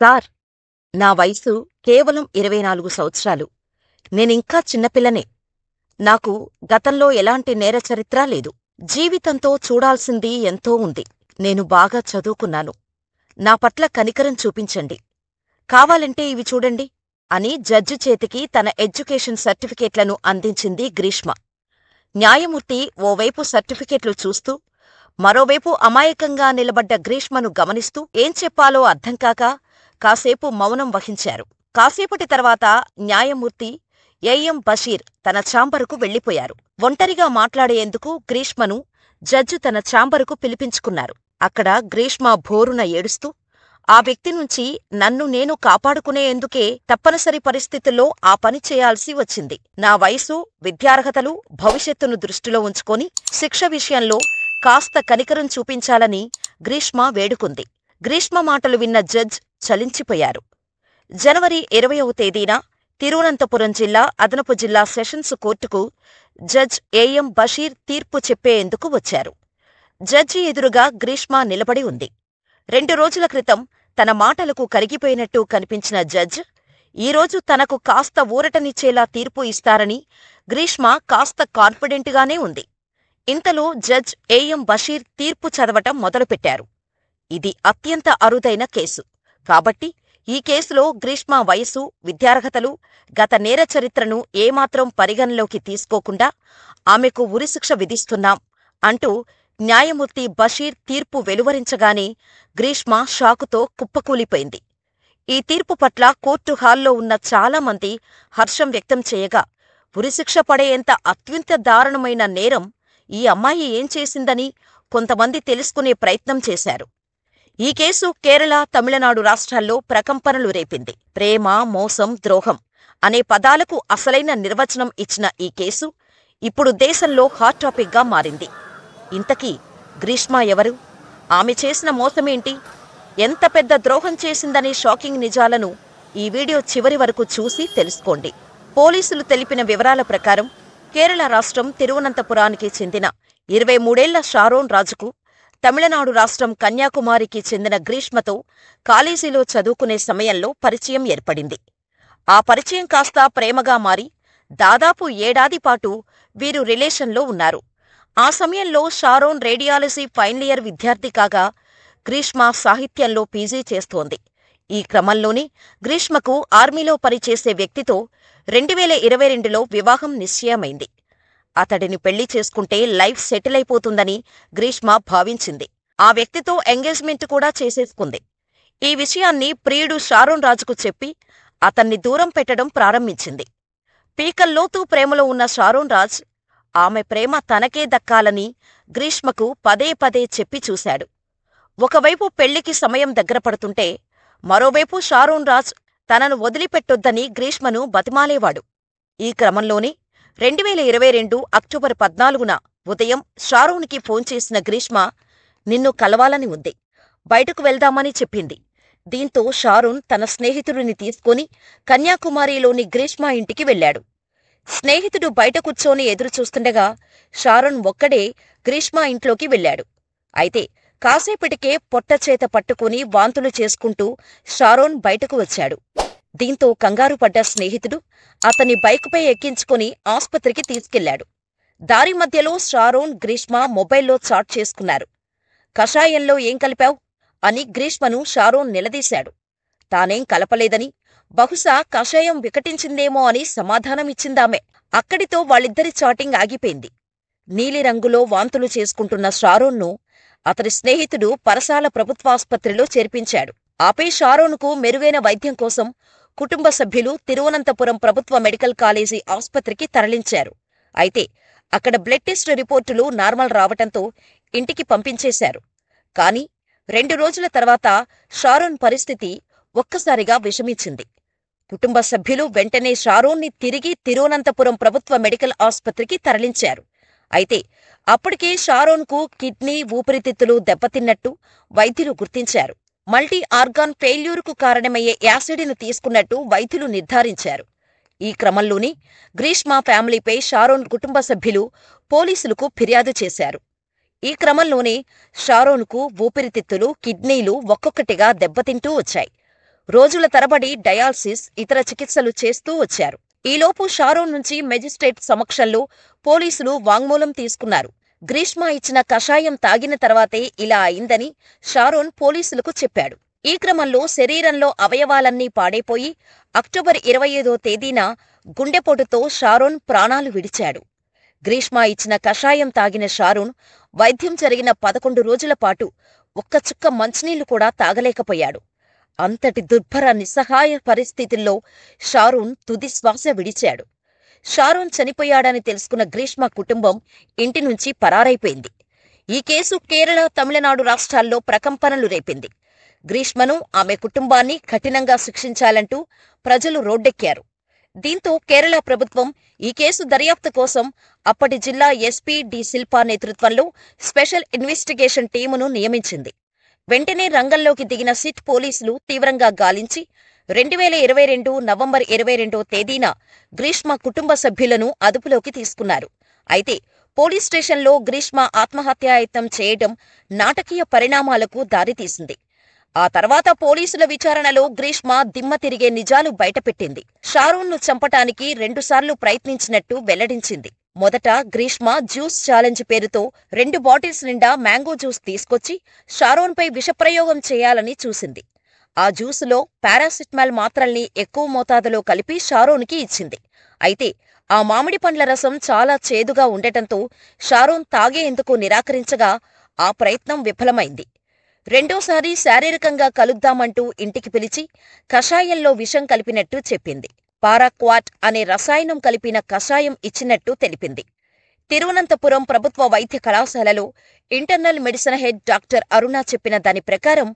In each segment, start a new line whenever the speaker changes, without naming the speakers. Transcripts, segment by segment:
Sir, నా వయసు కేవలం 24 సంవత్సరాలు. నేనింకా చిన్నపిల్లనే. నాకు గతంలో ఎలాంటి నేరచరిత్రా లేదు. జీవితంతో చూడాల్సింది ఎంతో ఉంది. నేను బాగా చదువుకున్నాను. నా పట్ల కనికరం చూపించండి. కావాలంటే ఇవి చూడండి అని జడ్జి చేతికి తన ఎడ్యుకేషన్ సర్టిఫికేట్లను అందించింది గ్రీష్మ. న్యాయమూర్తి ఓవైపు సర్టిఫికేట్లు చూస్తూ, మరోవైపు అమాయకంగా నిలబడ్డ గ్రీష్మను గమనిస్తూ ఏం చెప్పాలో అర్థంకాక కాసేపు మౌనం వహించారు. కాసేపటి తర్వాత న్యాయమూర్తి ఏఎం బషీర్ తన ఛాంబరుకు వెళ్ళిపోయారు. ఒంటరిగా మాట్లాడేందుకు గ్రీష్మను జడ్జి తన ఛాంబరుకు పిలిపించుకున్నారు. అక్కడ గ్రీష్మ భోరున ఏడుస్తూ, ఆ వ్యక్తి నుంచి నన్ను నేను కాపాడుకునేందుకే తప్పనిసరి పరిస్థితుల్లో ఆ పని చేయాల్సి వచ్చింది. నా వయసు, విద్యార్హతలు, భవిష్యత్తును దృష్టిలో ఉంచుకొని శిక్ష విషయంలో కాస్త కనికరం చూపించాలని గ్రీష్మ వేడుకుంది. గ్రీష్మ మాటలు విన్న జడ్జ్ చలించిపోయారు. జనవరి 20వ తేదీన తిరువనంతపురం జిల్లా అదనపు జిల్లా సెషన్స్ కోర్టుకు జడ్జ్ ఏఎం బషీర్ తీర్పు చెప్పేందుకు వచ్చారు. జడ్జి ఎదురుగా గ్రీష్మ నిలబడి ఉంది. 2 రోజుల క్రితం తన మాటలకు కరిగిపోయినట్టు కనిపించిన జడ్జ్ ఈరోజు తనకు కాస్త ఊరటనిచ్చేలా తీర్పు ఇస్తారని గ్రీష్మ కాస్త కాన్ఫిడెంట్గానే ఉంది. ఇంతలో జడ్జ్ ఏఎం బషీర్ తీర్పు చదవటం మొదలుపెట్టారు. ఇది అత్యంత అరుదైన కేసు కాబట్టి ఈ కేసులో గ్రీష్మ వయసు, విద్యార్హతలు, గత నేర చరిత్రను ఏమాత్రం పరిగణలోకి తీసుకోకుండా ఆమెకు ఉరిశిక్ష విధిస్తున్నాం అంటూ న్యాయమూర్తి బషీర్ తీర్పు వెలువరించగానే గ్రీష్మ షాకుతో కుప్పకూలిపోయింది. ఈ తీర్పు పట్ల కోర్టు హాల్లో ఉన్న చాలామంది హర్షం వ్యక్తం చేయగా, ఉరిశిక్ష పడేంత అత్యంత దారుణమైన నేరం ఈ అమ్మాయి ఏం చేసిందని కొంతమంది తెలుసుకునే ప్రయత్నం చేశారు. ఈ కేసు కేరళ, తమిళనాడు రాష్ట్రాల్లో ప్రకంపనలు రేపింది. ప్రేమ, మోసం, ద్రోహం అనే పదాలకు అసలైన నిర్వచనం ఇచ్చిన ఈ కేసు ఇప్పుడు దేశంలో హాట్ టాపిక్గా మారింది. ఇంతకీ గ్రీష్మ ఎవరు? ఆమె చేసిన మోసమేంటి? ఎంత పెద్ద ద్రోహం చేసిందనే షాకింగ్ నిజాలను ఈ వీడియో చివరి వరకు చూసి తెలుసుకోండి. పోలీసులు తెలిపిన వివరాల ప్రకారం కేరళ రాష్ట్రం తిరువనంతపురానికి చెందిన 23 ఏళ్ల షారోన్ రాజుకు తమిళనాడు రాష్ట్రం కన్యాకుమారికి చెందిన గ్రీష్మతో కాలేజీలో చదువుకునే సమయంలో పరిచయం ఏర్పడింది. ఆ పరిచయం కాస్త ప్రేమగా మారి దాదాపు ఏడాదిపాటు వీరు రిలేషన్లో ఉన్నారు. ఆ సమయంలో షారోన్ రేడియాలజీ ఫైనల్ ఇయర్ విద్యార్థి కాగా, గ్రీష్మ సాహిత్యంలో పీజీ చేస్తోంది. ఈ క్రమంలోనే గ్రీష్మకు ఆర్మీలో పనిచేసే వ్యక్తితో 2022లో వివాహం నిశ్చయమైంది. అతడిని పెళ్లి చేసుకుంటే లైఫ్ సెటిల్ అయిపోతుందని గ్రీష్మ భావించింది. ఆ వ్యక్తితో ఎంగేజ్మెంట్ కూడా చేసేసుకుంది. ఈ విషయాన్ని ప్రియుడు షారోన్ రాజుకు చెప్పి అతన్ని దూరం పెట్టడం ప్రారంభించింది. పీకల్లోతూ ప్రేమలో ఉన్న షారోన్ రాజ్ ఆమె ప్రేమ తనకే దక్కాలని గ్రీష్మకు పదే పదే చెప్పి చూశాడు. ఒకవైపు పెళ్లికి సమయం దగ్గర పడుతుంటే, మరోవైపు షారోన్ రాజ్ తనను వదిలిపెట్టొద్దని గ్రీష్మను బతిమాలేవాడు. ఈ క్రమంలోనే 2022 అక్టోబర్ 14న ఉదయం షారోన్కి ఫోన్ చేసిన గ్రీష్మ నిన్ను కలవాలని ఉంది, బయటకు వెళ్దామని చెప్పింది. దీంతో షారోన్ తన స్నేహితుడిని తీసుకుని కన్యాకుమారిలోని గ్రీష్మ ఇంటికి వెళ్లాడు. స్నేహితుడు బయట కూర్చొని ఎదురుచూస్తుండగా షారోన్ ఒక్కడే గ్రీష్మ ఇంట్లోకి వెళ్లాడు. అయితే కాసేపటికే పొట్టచేత పట్టుకుని వాంతులు చేసుకుంటూ షారోన్ బయటకు వచ్చాడు. దీంతో కంగారు పడ్డ స్నేహితుడు అతన్ని బైకుపై ఎక్కించుకుని ఆస్పత్రికి తీసుకెళ్లాడు. దారి మధ్యలో షారోన్, గ్రీష్మ మొబైల్లో చాట్ చేసుకున్నారు. కషాయంలో ఏం కలిపావ్ అని గ్రీష్మను షారోన్ నిలదీశాడు. తానేం కలపలేదని, బహుశా కషాయం వికటించిందేమో అని సమాధానమిచ్చిందామె. అక్కడితో వాళ్ళిద్దరి చాటింగ్ ఆగిపోయింది. నీలిరంగులో వాంతులు చేసుకుంటున్న షారోన్ను అతడి స్నేహితుడు పరసాల ప్రభుత్వాస్పత్రిలో చేర్పించాడు. ఆపై షారోన్కు మెరుగైన వైద్యం కోసం కుటుంబ సభ్యులు తిరువనంతపురం ప్రభుత్వ మెడికల్ కాలేజీ ఆస్పత్రికి తరలించారు. అయితే అక్కడ బ్లడ్ టెస్ట్ రిపోర్టులు నార్మల్ రావటంతో ఇంటికి పంపించేశారు. కానీ 2 రోజుల తర్వాత షారోన్ పరిస్థితి ఒక్కసారిగా విషమించింది. కుటుంబ సభ్యులు వెంటనే షారోన్ని తిరిగి తిరువనంతపురం ప్రభుత్వ మెడికల్ ఆస్పత్రికి తరలించారు. అయితే అప్పటికే షారోన్కు కిడ్నీ, ఊపిరితిత్తులు దెబ్బతిన్నట్టు వైద్యులు గుర్తించారు. మల్టీ ఆర్గాన్ ఫెయిల్యూర్కు కారణమయ్యే యాసిడ్ను తీసుకున్నట్టు వైద్యులు నిర్ధారించారు. ఈ క్రమంలోనే గ్రీష్మ ఫ్యామిలీపై షారోన్ కుటుంబ సభ్యులు పోలీసులకు ఫిర్యాదు చేశారు. ఈ క్రమంలోనే షారోన్కు ఊపిరితిత్తులు, కిడ్నీలు ఒక్కొక్కటిగా దెబ్బతింటూ వచ్చాయి. రోజుల తరబడి డయాలసిస్, ఇతర చికిత్సలు చేస్తూ వచ్చారు. ఈలోపు షారోన్ నుంచి మెజిస్ట్రేట్ సమక్షంలో పోలీసులు వాంగ్మూలం తీసుకున్నారు. గ్రీష్మ ఇచ్చిన కషాయం తాగిన తర్వాతే ఇలా అయిందని షారోన్ పోలీసులకు చెప్పాడు. ఈ క్రమంలో శరీరంలో అవయవాలన్నీ పాడైపోయి అక్టోబర్ 25వ తేదీన గుండెపోటుతో షారోన్ ప్రాణాలు విడిచాడు. గ్రీష్మ ఇచ్చిన కషాయం తాగిన షారోన్ వైద్యం జరిగిన 11 రోజుల పాటు ఒక్క చుక్క మంచినీళ్లు కూడా తాగలేకపోయాడు. అంతటి దుర్భర నిస్సహాయ పరిస్థితుల్లో షారోన్ తుది శ్వాస విడిచాడు. షారోన్ చనిపోయాడని తెలుసుకున్న గ్రీష్మ కుటుంబం ఇంటి నుంచి పరారైపోయింది. ఈ కేసు కేరళ, తమిళనాడు రాష్ట్రాల్లో ప్రకంపనలు రేపింది. గ్రీష్మను, ఆమె కుటుంబాన్ని కఠినంగా శిక్షించాలంటూ ప్రజలు రోడ్డెక్కారు. దీంతో కేరళ ప్రభుత్వం ఈ కేసు దర్యాప్తు కోసం అప్పటి జిల్లా ఎస్పీ డి శిల్పా నేతృత్వంలో స్పెషల్ ఇన్వెస్టిగేషన్ టీమును నియమించింది. వెంటనే రంగంలోకి దిగిన సిట్ పోలీసులు తీవ్రంగా గాలించి 2022 నవంబర్ 22వ తేదీన గ్రీష్మ కుటుంబ సభ్యులను అదుపులోకి తీసుకున్నారు. అయితే పోలీస్ స్టేషన్లో గ్రీష్మ ఆత్మహత్యాయత్నం చేయడం నాటకీయ పరిణామాలకు దారితీసింది. ఆ తర్వాత పోలీసుల విచారణలో గ్రీష్మ దిమ్మ తిరిగే నిజాలు బయటపెట్టింది. షారోన్ను చంపటానికి 2 సార్లు ప్రయత్నించినట్టు వెల్లడించింది. మొదట గ్రీష్మ జ్యూస్ ఛాలెంజ్ పేరుతో 2 బాటిల్స్ నిండా మ్యాంగో జ్యూస్ తీసుకొచ్చి షారోన్పై విషప్రయోగం చేయాలని చూసింది. ఆ జ్యూసులో పారాసిటమాల్ మాత్రల్ని ఎక్కువ మోతాదులో కలిపి షారోన్కి ఇచ్చింది. అయితే ఆ మామిడి పండ్ల రసం చాలా చేదుగా ఉండటంతో షారోన్ తాగేందుకు నిరాకరించగా ఆ ప్రయత్నం విఫలమైంది. రెండోసారి శారీరకంగా కలుద్దామంటూ ఇంటికి పిలిచి కషాయంలో విషం కలిపినట్టు చెప్పింది. పారాక్వాట్ అనే రసాయనం కలిపిన కషాయం ఇచ్చినట్టు తెలిపింది. తిరువనంతపురం ప్రభుత్వ వైద్య కళాశాలలో ఇంటర్నల్ మెడిసిన్ హెడ్ డాక్టర్ అరుణ చెప్పిన దాని ప్రకారం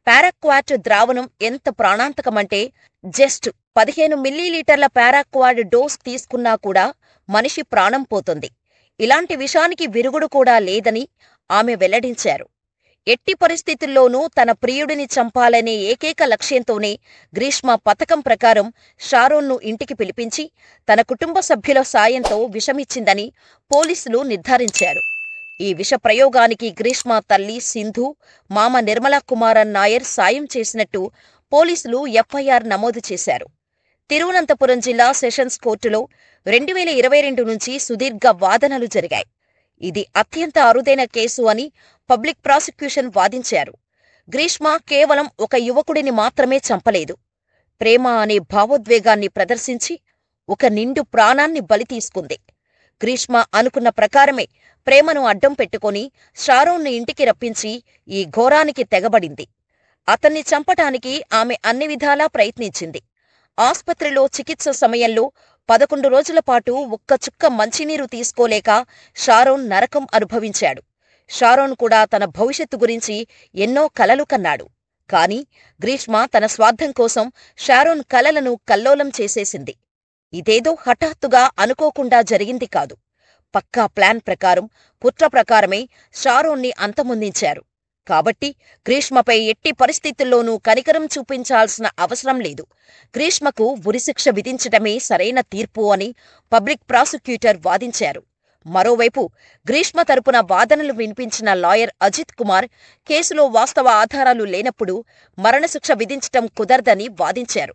పారాక్వాట్ ద్రావణం ఎంత ప్రాణాంతకమంటే జస్ట్ 15 మిల్లీలీటర్ల పారాక్వాట్ డోస్ తీసుకున్నా కూడా మనిషి ప్రాణం పోతుంది. ఇలాంటి విషానికి విరుగుడు కూడా లేదని ఆమె వెల్లడించారు. ఎట్టి పరిస్థితుల్లోనూ తన ప్రియుడిని చంపాలనే ఏకైక లక్ష్యంతోనే గ్రీష్మ పథకం ప్రకారం షారోన్ను ఇంటికి పిలిపించి తన కుటుంబ సభ్యుల సాయంతో విషమిచ్చిందని పోలీసులు నిర్ధారించారు. ఈ విష ప్రయోగానికి గ్రీష్మ తల్లి సింధు, మామ నిర్మలా కుమారన్ నాయర్ సాయం చేసినట్టు పోలీసులు ఎఫ్ఐఆర్ నమోదు చేశారు. తిరువనంతపురం జిల్లా సెషన్స్ కోర్టులో 2022 నుంచి సుదీర్ఘ వాదనలు జరిగాయి. ఇది అత్యంత అరుదైన కేసు అని పబ్లిక్ ప్రాసిక్యూషన్ వాదించారు. గ్రీష్మ కేవలం ఒక యువకుడిని మాత్రమే చంపలేదు. ప్రేమ అనే భావోద్వేగాన్ని ప్రదర్శించి ఒక నిండు ప్రాణాన్ని బలి తీసుకుంది. గ్రీష్మ అనుకున్న ప్రకారమే ప్రేమను అడ్డం పెట్టుకుని షారోన్ను ఇంటికి రప్పించి ఈ ఘోరానికి తెగబడింది. అతన్ని చంపటానికి ఆమె అన్ని విధాలా ప్రయత్నించింది. ఆస్పత్రిలో చికిత్స సమయంలో 11 రోజుల పాటు ఒక్క చుక్క మంచినీరు తీసుకోలేక షారోన్ నరకం అనుభవించాడు. షారోన్ కూడా తన భవిష్యత్తు గురించి ఎన్నో కలలు కన్నాడు. కాని గ్రీష్మ తన స్వార్థం కోసం షారోన్ కలలను కల్లోలం చేసేసింది. ఇదేదో హఠాత్తుగా అనుకోకుండా జరిగింది కాదు. పక్కా ప్లాన్ ప్రకారం, కుట్ర ప్రకారమే షారోన్ని అంతమొందించారు. కాబట్టి గ్రీష్మపై ఎట్టి పరిస్థితుల్లోనూ కనికరం చూపించాల్సిన అవసరం లేదు. గ్రీష్మకు ఉరిశిక్ష విధించటమే సరైన తీర్పు అని పబ్లిక్ ప్రాసిక్యూటర్ వాదించారు. మరోవైపు గ్రీష్మ తరపున వాదనలు వినిపించిన లాయర్ అజిత్ కుమార్ కేసులో వాస్తవ ఆధారాలు లేనప్పుడు మరణశిక్ష విధించటం కుదరదని వాదించారు.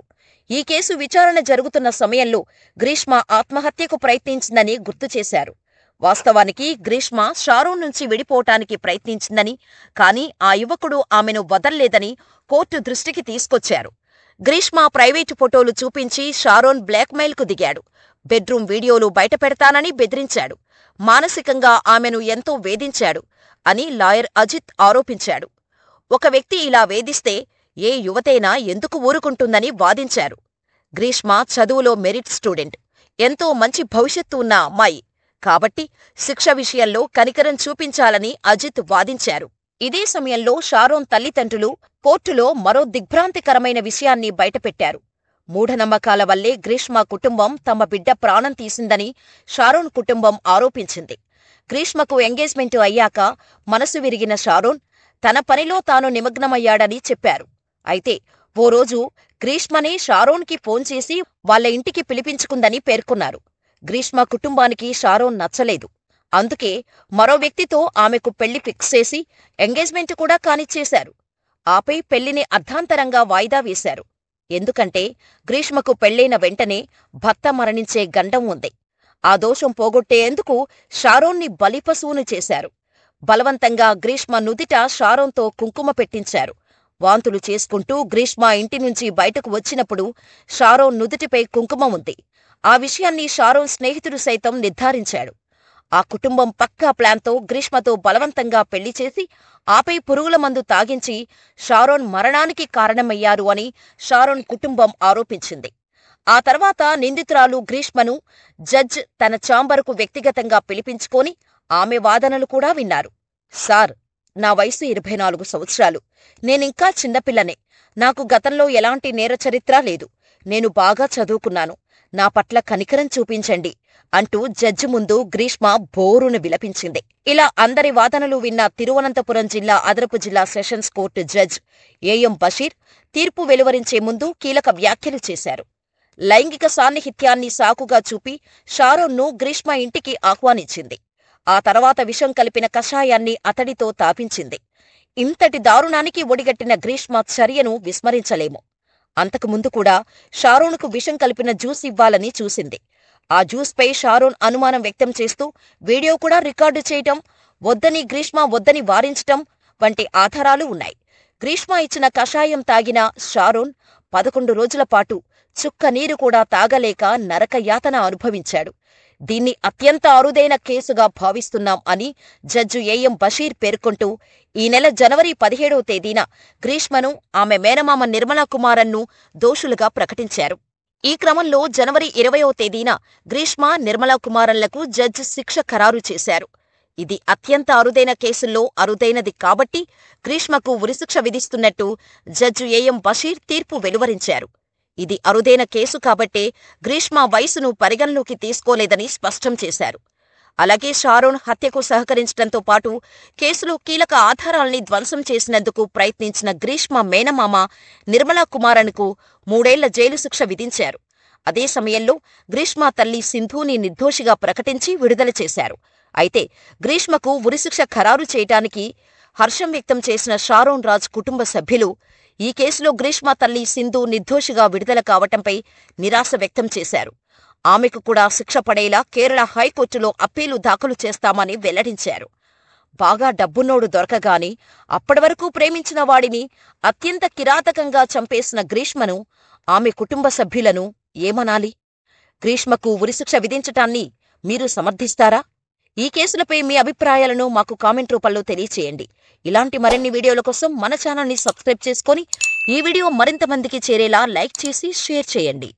ఈ కేసు విచారణ జరుగుతున్న సమయంలో గ్రీష్మ ఆత్మహత్యకు ప్రయత్నించిందని గుర్తు చేశారు. వాస్తవానికి గ్రీష్మ షారోన్ నుంచి విడిపోవటానికి ప్రయత్నించిందని, కానీ ఆ యువకుడు ఆమెను వదల్లేదని కోర్టు దృష్టికి తీసుకొచ్చారు. గ్రీష్మ ప్రైవేటు ఫోటోలు చూపించి షారోన్ బ్లాక్మెయిల్కు దిగాడు. బెడ్రూమ్ వీడియోలు బయటపెడతానని బెదిరించాడు. మానసికంగా ఆమెను ఎంతో వేధించాడు అని లాయర్ అజిత్ ఆరోపించాడు. ఒక వ్యక్తి ఇలా వేధిస్తే ఏ యువతైనా ఎందుకు ఊరుకుంటుందని వాదించారు. గ్రీష్మ చదువులో మెరిట్ స్టూడెంట్, ఎంతో మంచి భవిష్యత్తు ఉన్న అమ్మాయి. కాబట్టి శిక్ష విషయంలో కనికరం చూపించాలని అజిత్ వాదించారు. ఇదే సమయంలో షారోన్ తల్లిదండ్రులు కోర్టులో మరో దిగ్భ్రాంతికరమైన విషయాన్ని బయటపెట్టారు. మూఢనమ్మకాల వల్లే గ్రీష్మ కుటుంబం తమ బిడ్డ ప్రాణం తీసిందని షారోన్ కుటుంబం ఆరోపించింది. గ్రీష్మకు ఎంగేజ్మెంట్ అయ్యాక మనసు విరిగిన షారోన్ తన పనిలో తాను నిమగ్నమయ్యాడని చెప్పారు. అయితే ఓ రోజు గ్రీష్మనే షారోన్కి ఫోన్ చేసి వాళ్ల ఇంటికి పిలిపించుకుందని పేర్కొన్నారు. గ్రీష్మ కుటుంబానికి షారోన్ నచ్చలేదు. అందుకే మరో వ్యక్తితో ఆమెకు పెళ్లి ఫిక్స్ చేసి ఎంగేజ్మెంట్ కూడా కానిచ్చేశారు. ఆపై పెళ్లిని అర్ధాంతరంగా వాయిదా వేశారు. ఎందుకంటే గ్రీష్మకు పెళ్లైన వెంటనే భర్త మరణించే గండం ఉంది. ఆ దోషం పోగొట్టేందుకు షారోన్ని బలిపశువును చేశారు. బలవంతంగా గ్రీష్మ నుదిట షారోన్తో కుంకుమ పెట్టించారు. వాంతులు చేసుకుంటూ గ్రీష్మ ఇంటి నుంచి బయటకు వచ్చినప్పుడు షారోన్ నుదుటిపై కుంకుమ ఉంది. ఆ విషయాన్ని షారోన్ స్నేహితుడు సైతం నిర్ధారించాడు. ఆ కుటుంబం పక్కా ప్లాన్తో గ్రీష్మతో బలవంతంగా పెళ్లి చేసి ఆపై పురుగుల మందు తాగించి షారోన్ మరణానికి కారణమయ్యారు అని షారోన్ కుటుంబం ఆరోపించింది. ఆ తర్వాత నిందితురాలు గ్రీష్మను జడ్జ్ తన ఛాంబరుకు వ్యక్తిగతంగా పిలిపించుకొని ఆమె వాదనలు కూడా విన్నారు. సార్, నా వయసు 24 సంవత్సరాలు. నేనింకా చిన్నపిల్లనే. నాకు గతంలో ఎలాంటి నేరచరిత్ర లేదు. నేను బాగా చదువుకున్నాను. నా పట్ల కనికరం చూపించండి అంటూ జడ్జి ముందు గ్రీష్మ బోరును విలపించింది. ఇలా అందరి వాదనలు విన్న తిరువనంతపురం జిల్లా అదనపు జిల్లా sessions court judge A M Basheer తీర్పు వెలువరించే ముందు కీలక వ్యాఖ్యలు చేశారు. లైంగిక సాన్నిహిత్యాన్ని సాకుగా చూపి షారోన్ను గ్రీష్మ ఇంటికి ఆహ్వానించింది. ఆ తర్వాత విషం కలిపిన కషాయాన్ని అతడితో తాపించింది. ఇంతటి దారుణానికి ఒడిగట్టిన గ్రీష్మ చర్యను విస్మరించలేము. అంతకుముందు కూడా షారోన్కు విషం కలిపిన జ్యూస్ ఇవ్వాలని చూసింది. ఆ జ్యూస్పై షారోన్ అనుమానం వ్యక్తం చేస్తూ వీడియో కూడా రికార్డు చేయటం, వద్దని గ్రీష్మ వద్దని వారించటం వంటి ఆధారాలు ఉన్నాయి. గ్రీష్మ ఇచ్చిన కషాయం తాగిన షారోన్ 11 రోజుల పాటు చుక్క నీరు కూడా తాగలేక నరకయాతన అనుభవించాడు. దీన్ని అత్యంత అరుదైన కేసుగా భావిస్తున్నాం అని జడ్జి ఏఎం బషీర్ పేర్కొంటూ ఈ నెల జనవరి 17వ తేదీన గ్రీష్మను, ఆమె మేనమామ నిర్మలా కుమారన్ను దోషులుగా ప్రకటించారు. ఈ క్రమంలో జనవరి 20వ తేదీన గ్రీష్మ, నిర్మలా కుమారన్లకు జడ్జి శిక్ష ఖరారు చేశారు. ఇది అత్యంత అరుదైన కేసుల్లో అరుదైనది కాబట్టి గ్రీష్మకు ఉరిశిక్ష విధిస్తున్నట్టు జడ్జి ఏఎం బషీర్ తీర్పు వెలువరించారు. ఇది అరుదైన కేసు కాబట్టే గ్రీష్మ వయసును పరిగణలోకి తీసుకోలేదని స్పష్టం చేశారు. అలాగే షారోన్ హత్యకు సహకరించడంతో పాటు కేసులో కీలక ఆధారాల్ని ధ్వంసం చేసినందుకు ప్రయత్నించిన గ్రీష్మ మేనమామ నిర్మలా కుమారన్కు 3 ఏళ్ల జైలు శిక్ష విధించారు. అదే సమయంలో గ్రీష్మ తల్లి సింధూని నిర్దోషిగా ప్రకటించి విడుదల చేశారు. అయితే గ్రీష్మకు ఉరిశిక్ష ఖరారు చేయటానికి హర్షం వ్యక్తం చేసిన షారోన్ రాజ్ కుటుంబ సభ్యులు ఈ కేసులో గ్రీష్మ తల్లి సింధు నిర్దోషిగా విడుదల కావటంపై నిరాశ వ్యక్తం చేశారు. ఆమెకు కూడా శిక్ష పడేలా కేరళ హైకోర్టులో అప్పీలు దాఖలు చేస్తామని వెల్లడించారు. బాగా డబ్బున్నోడు దొరకగాని అప్పటివరకు ప్రేమించిన వాడిని అత్యంత కిరాతకంగా చంపేసిన గ్రీష్మను, ఆమె కుటుంబ సభ్యులను ఏమనాలి? గ్రీష్మకు ఉరిశిక్ష విధించటాన్ని మీరు సమర్థిస్తారా? ఈ కేసులపై మీ అభిప్రాయాలను మాకు కామెంట్ రూపంలో తెలియచేయండి. ఇలాంటి మరిన్ని వీడియోల కోసం మన ఛానల్ని సబ్స్క్రైబ్ చేసుకొని ఈ వీడియో మరింత మందికి చేరేలా లైక్ చేసి షేర్ చేయండి.